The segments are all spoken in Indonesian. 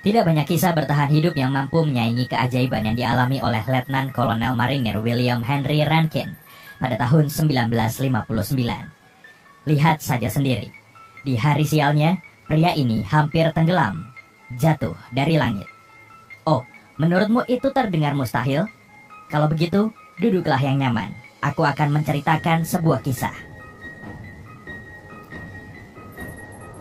Tidak banyak kisah bertahan hidup yang mampu menyaingi keajaiban yang dialami oleh Letnan Kolonel Marinir William Henry Rankin pada tahun 1959. Lihat saja sendiri, di hari sialnya, pria ini hampir tenggelam, jatuh dari langit. Oh, menurutmu itu terdengar mustahil? Kalau begitu, duduklah yang nyaman. Aku akan menceritakan sebuah kisah.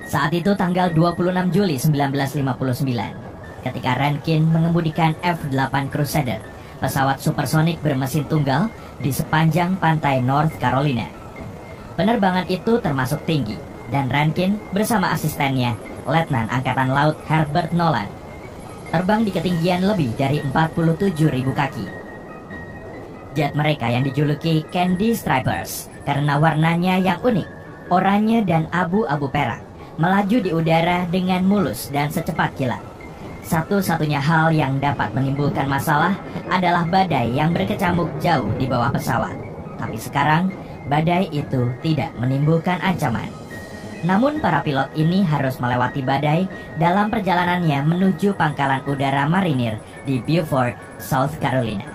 Saat itu tanggal 26 Juli 1959, ketika Rankin mengemudikan F-8 Crusader, pesawat supersonik bermesin tunggal di sepanjang pantai North Carolina. Penerbangan itu termasuk tinggi, dan Rankin bersama asistennya, Letnan Angkatan Laut Herbert Nolan, terbang di ketinggian lebih dari 47.000 kaki. Jet mereka yang dijuluki Candy Stripers karena warnanya yang unik, oranye dan abu-abu perak, melaju di udara dengan mulus dan secepat kilat. Satu-satunya hal yang dapat menimbulkan masalah adalah badai yang berkecamuk jauh di bawah pesawat. Tapi sekarang, badai itu tidak menimbulkan ancaman. Namun para pilot ini harus melewati badai dalam perjalanannya menuju pangkalan udara marinir di Beaufort, South Carolina.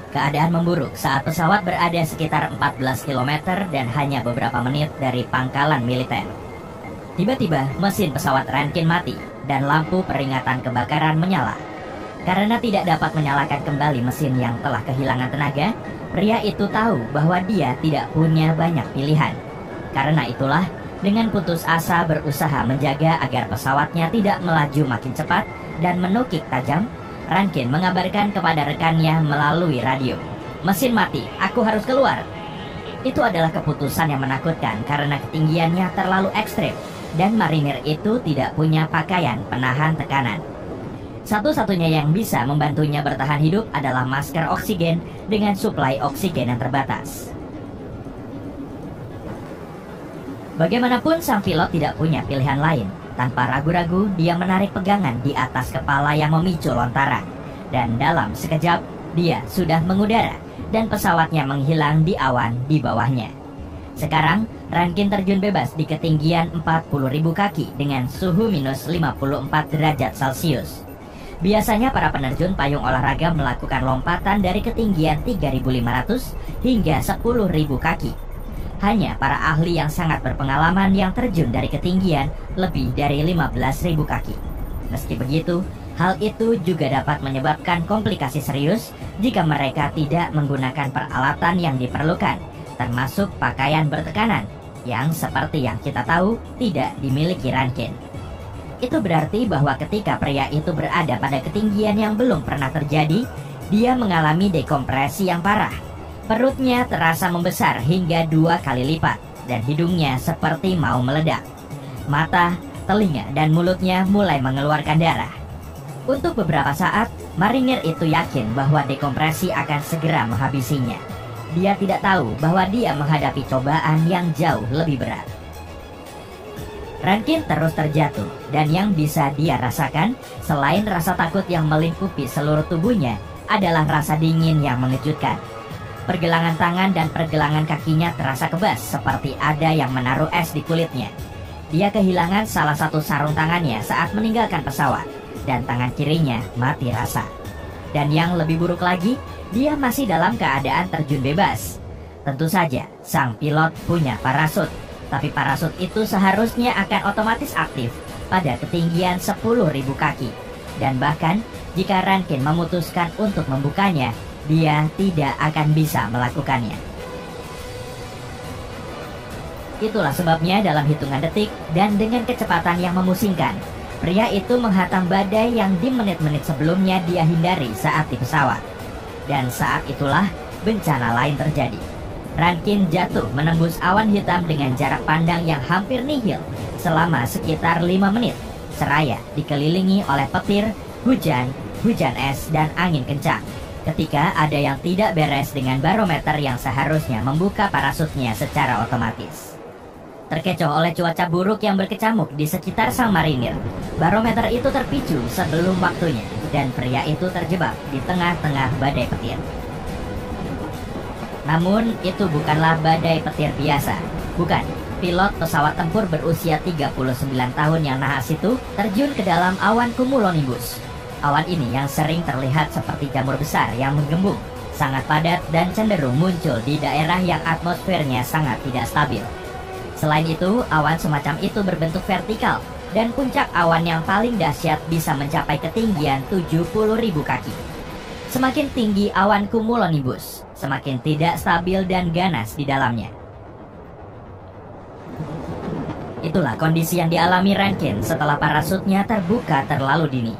Keadaan memburuk saat pesawat berada sekitar 14 km dan hanya beberapa menit dari pangkalan militer. Tiba-tiba mesin pesawat Rankin mati dan lampu peringatan kebakaran menyala. Karena tidak dapat menyalakan kembali mesin yang telah kehilangan tenaga, pria itu tahu bahwa dia tidak punya banyak pilihan. Karena itulah, dengan putus asa berusaha menjaga agar pesawatnya tidak melaju makin cepat dan menukik tajam, Rankin mengabarkan kepada rekannya melalui radio, "Mesin mati, aku harus keluar." Itu adalah keputusan yang menakutkan karena ketinggiannya terlalu ekstrim dan marinir itu tidak punya pakaian penahan tekanan. Satu-satunya yang bisa membantunya bertahan hidup adalah masker oksigen dengan suplai oksigen yang terbatas. Bagaimanapun sang pilot tidak punya pilihan lain. Tanpa ragu-ragu, dia menarik pegangan di atas kepala yang memicu lontaran. Dan dalam sekejap, dia sudah mengudara dan pesawatnya menghilang di awan di bawahnya. Sekarang, Rankin terjun bebas di ketinggian 40.000 kaki dengan suhu minus 54 derajat Celcius. Biasanya para penerjun payung olahraga melakukan lompatan dari ketinggian 3.500 hingga 10.000 kaki. Hanya para ahli yang sangat berpengalaman yang terjun dari ketinggian lebih dari 15.000 kaki. Meski begitu, hal itu juga dapat menyebabkan komplikasi serius jika mereka tidak menggunakan peralatan yang diperlukan, termasuk pakaian bertekanan, yang seperti yang kita tahu tidak dimiliki Rankin. Itu berarti bahwa ketika pria itu berada pada ketinggian yang belum pernah terjadi, dia mengalami dekompresi yang parah. Perutnya terasa membesar hingga 2 kali lipat, dan hidungnya seperti mau meledak. Mata, telinga, dan mulutnya mulai mengeluarkan darah. Untuk beberapa saat, marinir itu yakin bahwa dekompresi akan segera menghabisinya. Dia tidak tahu bahwa dia menghadapi cobaan yang jauh lebih berat. Rankin terus terjatuh, dan yang bisa dia rasakan, selain rasa takut yang melingkupi seluruh tubuhnya, adalah rasa dingin yang mengejutkan. Pergelangan tangan dan pergelangan kakinya terasa kebas seperti ada yang menaruh es di kulitnya. Dia kehilangan salah satu sarung tangannya saat meninggalkan pesawat, dan tangan kirinya mati rasa. Dan yang lebih buruk lagi, dia masih dalam keadaan terjun bebas. Tentu saja, sang pilot punya parasut, tapi parasut itu seharusnya akan otomatis aktif pada ketinggian 10.000 kaki. Dan bahkan, jika Rankin memutuskan untuk membukanya, dia tidak akan bisa melakukannya. Itulah sebabnya dalam hitungan detik dan dengan kecepatan yang memusingkan, pria itu menghantam badai yang di menit-menit sebelumnya dia hindari saat di pesawat. Dan saat itulah bencana lain terjadi. Rankin jatuh menembus awan hitam dengan jarak pandang yang hampir nihil selama sekitar 5 menit, seraya dikelilingi oleh petir, hujan es, dan angin kencang. Ketika ada yang tidak beres dengan barometer yang seharusnya membuka parasutnya secara otomatis. Terkecoh oleh cuaca buruk yang berkecamuk di sekitar sang marinir, barometer itu terpicu sebelum waktunya, dan pria itu terjebak di tengah-tengah badai petir. Namun, itu bukanlah badai petir biasa. Bukan, pilot pesawat tempur berusia 39 tahun yang nahas itu terjun ke dalam awan cumulonimbus. Awan ini yang sering terlihat seperti jamur besar yang menggembung, sangat padat dan cenderung muncul di daerah yang atmosfernya sangat tidak stabil. Selain itu, awan semacam itu berbentuk vertikal, dan puncak awan yang paling dahsyat bisa mencapai ketinggian 70.000 kaki. Semakin tinggi awan cumulonimbus, semakin tidak stabil dan ganas di dalamnya. Itulah kondisi yang dialami Rankin setelah parasutnya terbuka terlalu dini.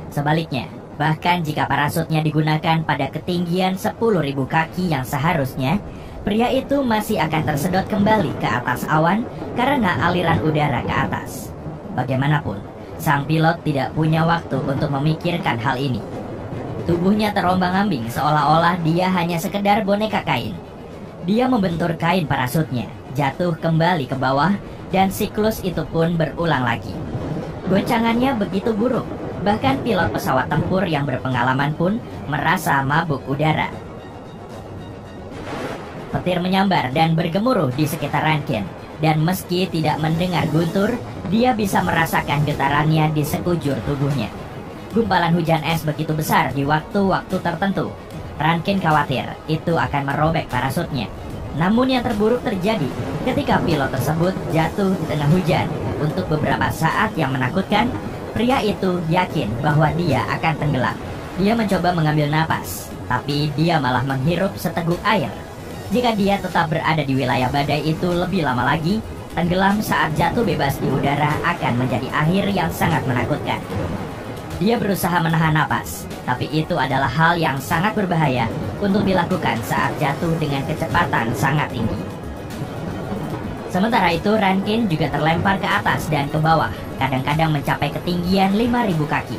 Sebaliknya, bahkan jika parasutnya digunakan pada ketinggian 10.000 kaki yang seharusnya, pria itu masih akan tersedot kembali ke atas awan karena aliran udara ke atas. Bagaimanapun, sang pilot tidak punya waktu untuk memikirkan hal ini. Tubuhnya terombang-ambing seolah-olah dia hanya sekedar boneka kain. Dia membentur kain parasutnya, jatuh kembali ke bawah, dan siklus itu pun berulang lagi. Goncangannya begitu buruk, bahkan pilot pesawat tempur yang berpengalaman pun merasa mabuk udara. Petir menyambar dan bergemuruh di sekitar Rankin, dan meski tidak mendengar guntur, dia bisa merasakan getarannya di sekujur tubuhnya. Gumpalan hujan es begitu besar di waktu-waktu tertentu. Rankin khawatir itu akan merobek parasutnya. Namun yang terburuk terjadi ketika pilot tersebut jatuh di tengah hujan. Untuk beberapa saat yang menakutkan, pria itu yakin bahwa dia akan tenggelam. Dia mencoba mengambil napas, tapi dia malah menghirup seteguk air. Jika dia tetap berada di wilayah badai itu lebih lama lagi, tenggelam saat jatuh bebas di udara akan menjadi akhir yang sangat menakutkan. Dia berusaha menahan napas, tapi itu adalah hal yang sangat berbahaya untuk dilakukan saat jatuh dengan kecepatan sangat tinggi. Sementara itu, Rankin juga terlempar ke atas dan ke bawah, kadang-kadang mencapai ketinggian 5.000 kaki.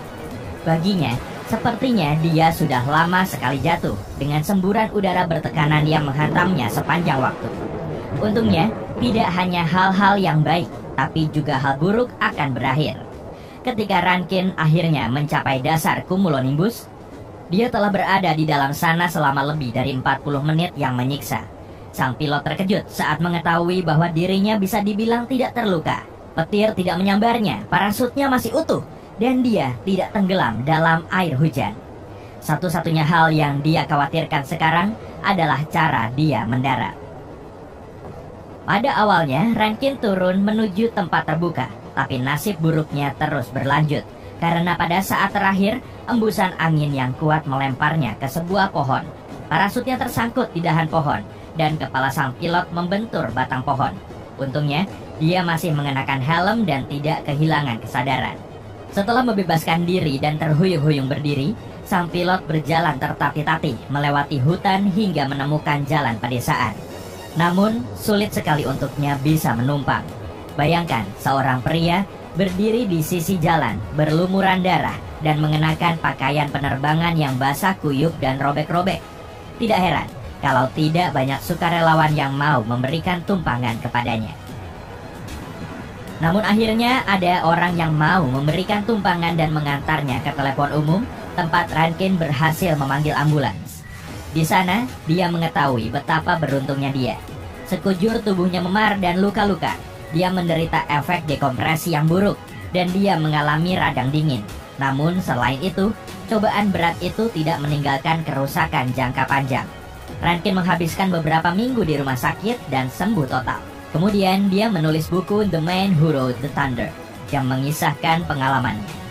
Baginya, sepertinya dia sudah lama sekali jatuh dengan semburan udara bertekanan yang menghantamnya sepanjang waktu. Untungnya, tidak hanya hal-hal yang baik, tapi juga hal buruk akan berakhir. Ketika Rankin akhirnya mencapai dasar cumulonimbus, dia telah berada di dalam sana selama lebih dari 40 menit yang menyiksa. Sang pilot terkejut saat mengetahui bahwa dirinya bisa dibilang tidak terluka. Petir tidak menyambarnya, parasutnya masih utuh, dan dia tidak tenggelam dalam air hujan. Satu-satunya hal yang dia khawatirkan sekarang adalah cara dia mendarat. Pada awalnya, Rankin turun menuju tempat terbuka, tapi nasib buruknya terus berlanjut, karena pada saat terakhir, embusan angin yang kuat melemparnya ke sebuah pohon. Parasutnya tersangkut di dahan pohon, dan kepala sang pilot membentur batang pohon. Untungnya, dia masih mengenakan helm dan tidak kehilangan kesadaran. Setelah membebaskan diri dan terhuyung-huyung berdiri, sang pilot berjalan tertatih-tatih melewati hutan hingga menemukan jalan pedesaan. Namun, sulit sekali untuknya bisa menumpang. Bayangkan seorang pria berdiri di sisi jalan, berlumuran darah, dan mengenakan pakaian penerbangan yang basah kuyup dan robek-robek. Tidak heran kalau tidak banyak sukarelawan yang mau memberikan tumpangan kepadanya. Namun akhirnya ada orang yang mau memberikan tumpangan dan mengantarnya ke telepon umum, tempat Rankin berhasil memanggil ambulans. Di sana, dia mengetahui betapa beruntungnya dia. Sekujur tubuhnya memar dan luka-luka. Dia menderita efek dekompresi yang buruk, dan dia mengalami radang dingin. Namun selain itu, cobaan berat itu tidak meninggalkan kerusakan jangka panjang. Rankin menghabiskan beberapa minggu di rumah sakit dan sembuh total. Kemudian dia menulis buku The Man Who Rode the Thunder, yang mengisahkan pengalamannya.